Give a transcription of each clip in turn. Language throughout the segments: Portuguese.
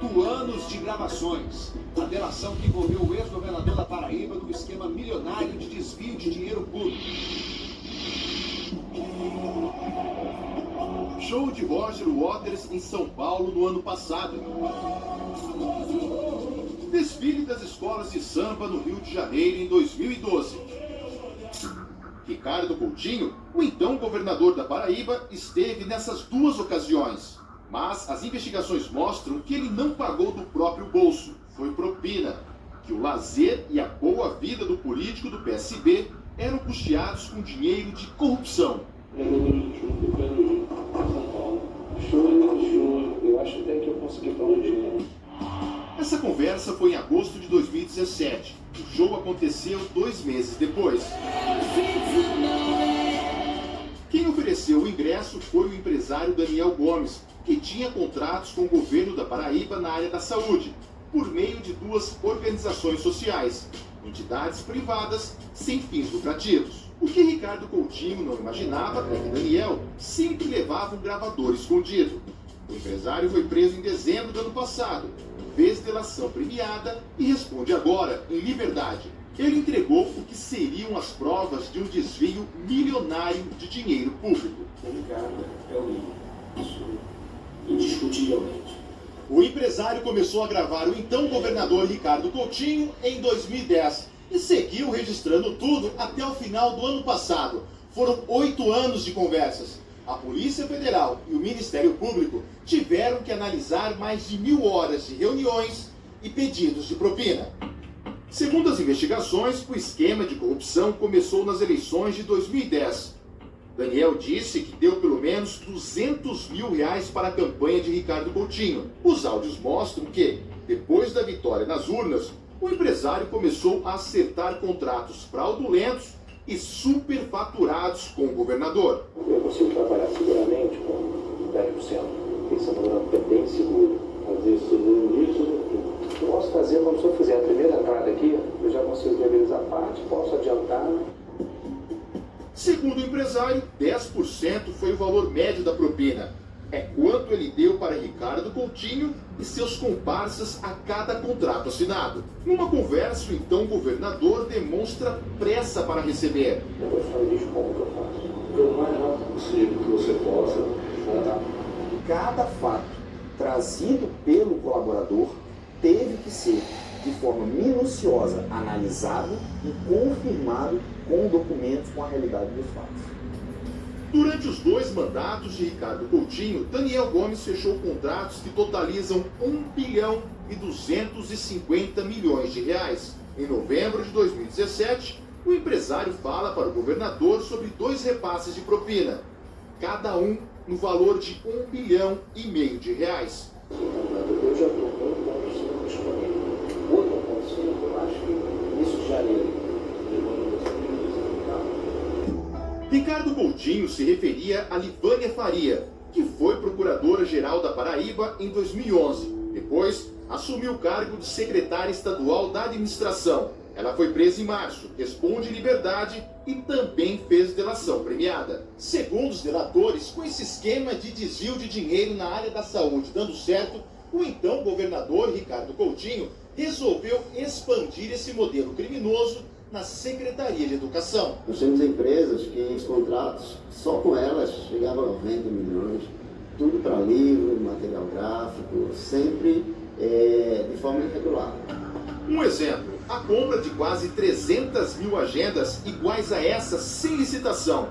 8 anos de gravações. A delação que envolveu o ex-governador da Paraíba no esquema milionário de desvio de dinheiro público. Show de Roger Waters em São Paulo no ano passado. Desfile das escolas de samba no Rio de Janeiro em 2012. Ricardo Coutinho, o então governador da Paraíba, esteve nessas duas ocasiões. Mas as investigações mostram que ele não pagou do próprio bolso, foi propina. Que o lazer e a boa vida do político do PSB eram custeados com dinheiro de corrupção. Eu acho até que eu consegui falar um dinheiro. Essa conversa foi em agosto de 2017. O show aconteceu 2 meses depois. Quem ofereceu o ingresso foi o empresário Daniel Gomes, que tinha contratos com o governo da Paraíba na área da saúde, por meio de 2 organizações sociais, entidades privadas sem fins lucrativos. O que Ricardo Coutinho não imaginava é que Daniel sempre levava um gravador escondido. O empresário foi preso em dezembro do ano passado, fez delação premiada e responde agora em liberdade. Ele entregou o que seriam as provas de um desvio milionário de dinheiro público. Ricardo é o mínimo. Isso, indiscutivelmente. O empresário começou a gravar o então governador Ricardo Coutinho em 2010 e seguiu registrando tudo até o final do ano passado. Foram 8 anos de conversas. A Polícia Federal e o Ministério Público tiveram que analisar mais de 1000 horas de reuniões e pedidos de propina. Segundo as investigações, o esquema de corrupção começou nas eleições de 2010. Daniel disse que deu pelo menos R$200 mil para a campanha de Ricardo Coutinho. Os áudios mostram que, depois da vitória nas urnas, o empresário começou a acertar contratos fraudulentos e superfaturados com o governador. Eu consigo trabalhar seguramente com 10%. Esse é um programa bem seguro. Fazer isso, posso fazer, quando o senhor fizer a primeira entrada aqui, eu já consigo viabilizar a parte, posso adiantar. Segundo o empresário, 10% foi o valor médio da propina. É quanto ele deu para Ricardo Coutinho e seus comparsas a cada contrato assinado. Numa conversa, o então governador demonstra pressa para receber. Eu só diz como que eu faço. O mais rápido possível que você possa. Cada fato trazido pelo colaborador teve que ser, de forma minuciosa, analisado e confirmado com documentos com a realidade dos fatos. Durante os 2 mandatos de Ricardo Coutinho, Daniel Gomes fechou contratos que totalizam R$1 bilhão e 250 milhões de reais. Em novembro de 2017, o empresário fala para o governador sobre 2 repasses de propina, cada um no valor de R$1,5 bilhão de reais. Eu já estou com 1,5 disponível. Outro 1,5, eu acho que isso já é. Ricardo Coutinho se referia a Livânia Faria, que foi procuradora-geral da Paraíba em 2011. Depois, assumiu o cargo de secretária estadual da administração. Ela foi presa em março, responde em liberdade e também fez delação premiada. Segundo os delatores, com esse esquema de desvio de dinheiro na área da saúde dando certo, o então governador Ricardo Coutinho resolveu expandir esse modelo criminoso na Secretaria de Educação. Nós temos empresas que os contratos, só com elas, chegavam a 90 milhões, tudo para livro, material gráfico, sempre de forma irregular. Um exemplo, a compra de quase 300 mil agendas iguais a essa sem licitação.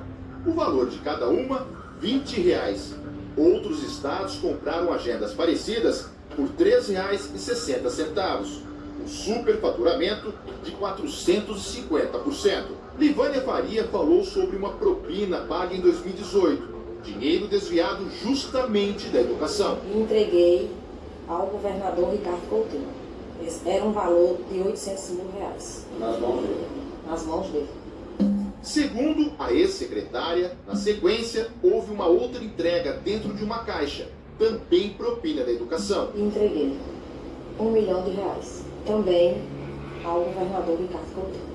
O valor de cada uma, R$20. Outros estados compraram agendas parecidas por R$3,60. Um superfaturamento de 450%. Livânia Faria falou sobre uma propina paga em 2018, dinheiro desviado justamente da educação. Entreguei ao governador Ricardo Coutinho. Era um valor de R$800 mil. Nas mãos dele. Nas mãos dele. Segundo a ex-secretária, na sequência, houve uma outra entrega dentro de uma caixa, também propina da educação. E entreguei R$1 milhão, também ao governador Ricardo Coutinho.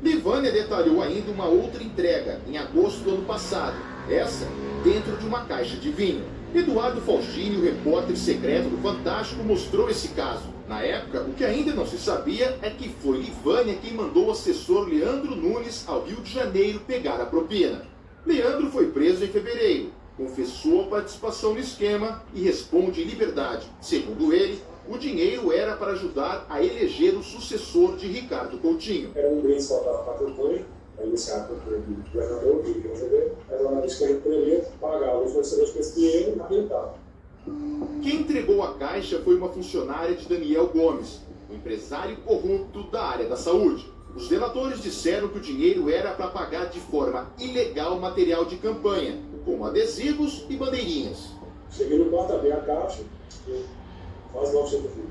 Livânia detalhou ainda uma outra entrega, em agosto do ano passado, essa dentro de uma caixa de vinho. Eduardo Faustini, o repórter secreto do Fantástico, mostrou esse caso. Na época, o que ainda não se sabia é que foi Livânia quem mandou o assessor Leandro Nunes ao Rio de Janeiro pegar a propina. Leandro foi preso em fevereiro, confessou a participação no esquema e responde em liberdade. Segundo ele, o dinheiro era para ajudar a eleger o sucessor de Ricardo Coutinho. Era um bem saltado para a campanha, a iniciar a campanha do governador, do PSB, mas ela disse que a gente poderia pagar os fornecedores com esse dinheiro e habilitar. Quem entregou a caixa foi uma funcionária de Daniel Gomes, um empresário corrupto da área da saúde. Os delatores disseram que o dinheiro era para pagar de forma ilegal material de campanha, como adesivos e bandeirinhas. Cheguei no quarto, abri a caixa e quase 900 mil.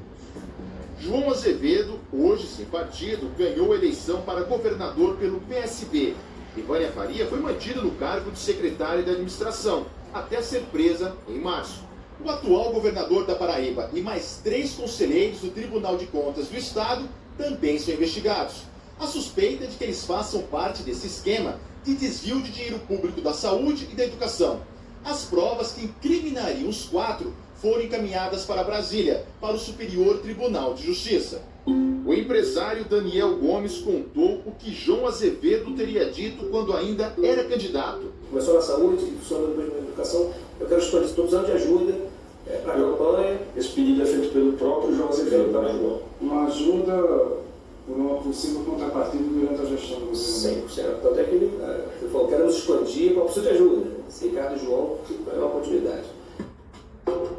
João Azevedo, hoje sem partido, ganhou a eleição para governador pelo PSB. Livânia Faria foi mantida no cargo de secretária da administração, até ser presa em março. O atual governador da Paraíba e mais 3 conselheiros do Tribunal de Contas do Estado também são investigados. A suspeita é de que eles façam parte desse esquema de desvio de dinheiro público da saúde e da educação. As provas que incriminariam os 4 foram encaminhadas para Brasília, para o Superior Tribunal de Justiça. O empresário Daniel Gomes contou o que João Azevedo teria dito quando ainda era candidato. Começou na saúde, funciona depois na educação. Eu quero escolher, estou precisando de ajuda para a campanha. Esse pedido é feito pelo próprio João Azevedo, tá, João? Uma ajuda por uma possível contrapartida durante a gestão do governo. 100%. Tanto é que ele falou, queremos expandir, mas preciso de ajuda. Esse Ricardo e João é uma continuidade.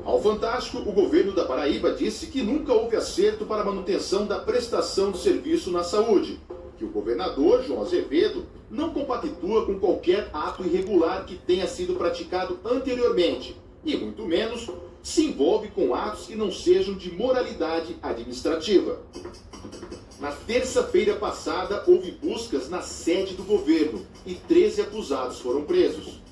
Ao Fantástico, o governo da Paraíba disse que nunca houve acerto para a manutenção da prestação de serviço na saúde, que o governador, João Azevedo, não compactua com qualquer ato irregular que tenha sido praticado anteriormente, e muito menos se envolve com atos que não sejam de moralidade administrativa. Na terça-feira passada, houve buscas na sede do governo e 13 acusados foram presos.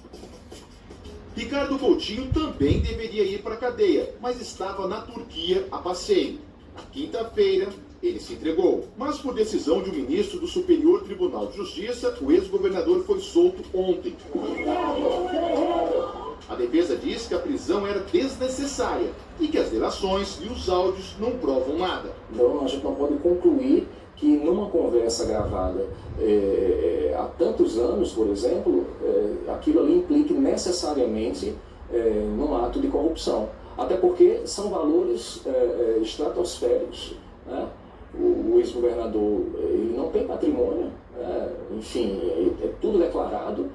Ricardo Coutinho também deveria ir para a cadeia, mas estava na Turquia a passeio. Na quinta-feira, ele se entregou. Mas por decisão de um ministro do Superior Tribunal de Justiça, o ex-governador foi solto ontem. A defesa diz que a prisão era desnecessária e que as delações e os áudios não provam nada. Então a gente não pode concluir que numa conversa gravada há tantos anos, por exemplo, aquilo ali implique necessariamente num ato de corrupção. Até porque são valores estratosféricos, né? O ex-governador ele não tem patrimônio, enfim, é tudo declarado.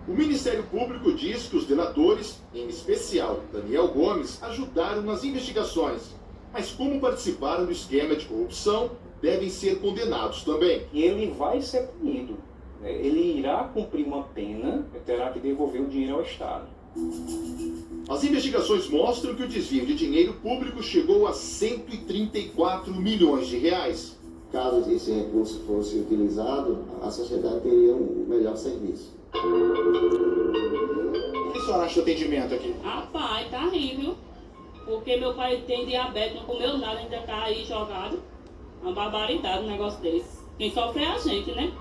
O Ministério Público diz que os delatores, em especial Daniel Gomes, ajudaram nas investigações, mas como participaram do esquema de corrupção, devem ser condenados também. E ele vai ser punido. Ele irá cumprir uma pena e terá que devolver o dinheiro ao Estado. As investigações mostram que o desvio de dinheiro público chegou a 134 milhões de reais. Caso esse recurso fosse utilizado, a sociedade teria um melhor serviço. O que a senhora acha do atendimento aqui? Rapaz, tá horrível. Porque meu pai tem diabetes, não comeu nada, ainda tá aí jogado. Uma barbaridade um negócio desse. Quem sofre é a gente, né?